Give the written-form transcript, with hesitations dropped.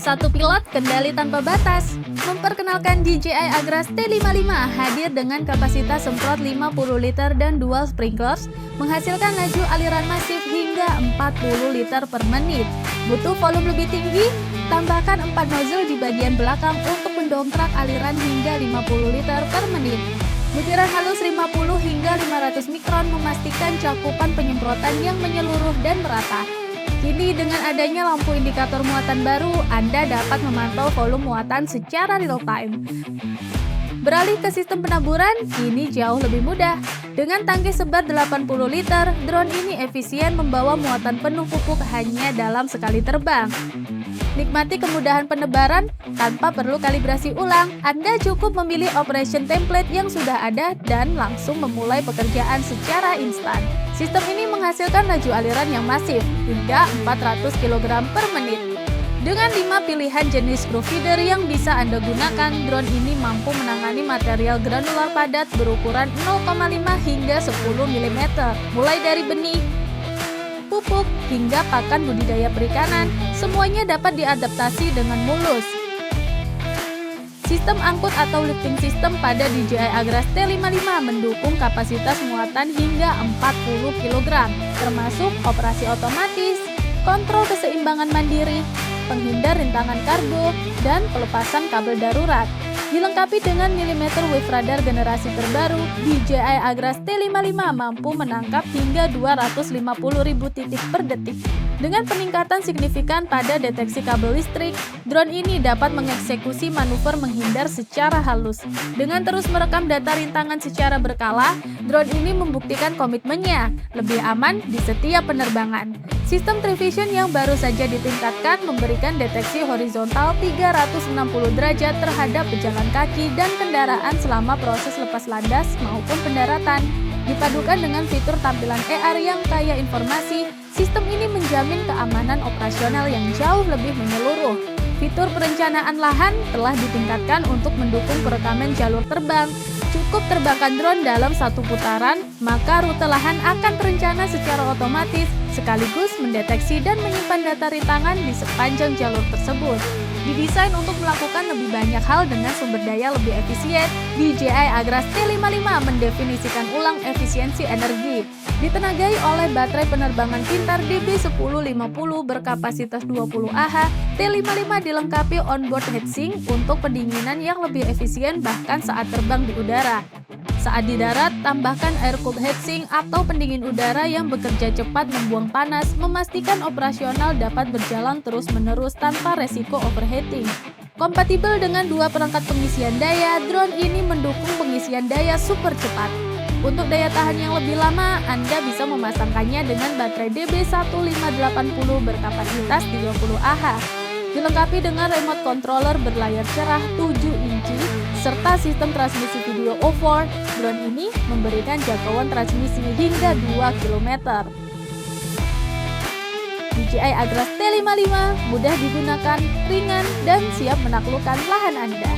Satu pilot kendali tanpa batas. Memperkenalkan DJI Agras T55 hadir dengan kapasitas semprot 50 liter dan dual sprinklers, menghasilkan laju aliran masif hingga 40 liter per menit. Butuh volume lebih tinggi? Tambahkan 4 nozzle di bagian belakang untuk mendongkrak aliran hingga 50 liter per menit. Butiran halus 50 hingga 500 mikron memastikan cakupan penyemprotan yang menyeluruh dan merata. Kini dengan adanya lampu indikator muatan baru, Anda dapat memantau volume muatan secara real time. Beralih ke sistem penaburan, kini jauh lebih mudah. Dengan tangki sebat 80 liter, drone ini efisien membawa muatan penuh pupuk hanya dalam sekali terbang. Nikmati kemudahan penebaran tanpa perlu kalibrasi ulang. Anda cukup memilih operation template yang sudah ada dan langsung memulai pekerjaan secara instan. Sistem ini menghasilkan laju aliran yang masif hingga 400 kg per menit. Dengan 5 pilihan jenis screw feeder yang bisa Anda gunakan, drone ini mampu menangani material granular padat berukuran 0,5 hingga 10 mm, mulai dari benih, pupuk, hingga pakan budidaya perikanan. Semuanya dapat diadaptasi dengan mulus. Sistem angkut atau lifting system pada DJI Agras T55 mendukung kapasitas muatan hingga 40 kg, termasuk operasi otomatis, kontrol keseimbangan mandiri, penghindar rintangan kargo, dan pelepasan kabel darurat. Dilengkapi dengan milimeter wave radar generasi terbaru, DJI Agras T55 mampu menangkap hingga 250.000 titik per detik. Dengan peningkatan signifikan pada deteksi kabel listrik, drone ini dapat mengeksekusi manuver menghindar secara halus. Dengan terus merekam data rintangan secara berkala, drone ini membuktikan komitmennya lebih aman di setiap penerbangan. Sistem Trivision yang baru saja ditingkatkan memberikan deteksi horizontal 360 derajat terhadap pejalan kaki dan kendaraan selama proses lepas landas maupun pendaratan. Dipadukan dengan fitur tampilan AR yang kaya informasi, sistem ini menjamin keamanan operasional yang jauh lebih menyeluruh. Fitur perencanaan lahan telah ditingkatkan untuk mendukung perekaman jalur terbang. Cukup terbangkan drone dalam satu putaran, maka rute lahan akan terencana secara otomatis, sekaligus mendeteksi dan menyimpan data rintangan di sepanjang jalur tersebut. Didesain untuk melakukan lebih banyak hal dengan sumber daya lebih efisien, DJI Agras T55 mendefinisikan ulang efisiensi energi. Ditenagai oleh baterai penerbangan pintar DB1050 berkapasitas 20 Ah, T55 dilengkapi onboard heatsink untuk pendinginan yang lebih efisien bahkan saat terbang di udara. Saat di darat, tambahkan air-cooled heatsink atau pendingin udara yang bekerja cepat membuang panas, memastikan operasional dapat berjalan terus-menerus tanpa resiko overheating. Kompatibel dengan 2 perangkat pengisian daya, drone ini mendukung pengisian daya super cepat. Untuk daya tahan yang lebih lama, Anda bisa memasangkannya dengan baterai DB1580 berkapasitas 30 Ah. Dilengkapi dengan remote controller berlayar cerah 7 inci, serta sistem transmisi video O4, drone ini memberikan jangkauan transmisi hingga 2 km. DJI Agras T55 mudah digunakan, ringan, dan siap menaklukkan lahan Anda.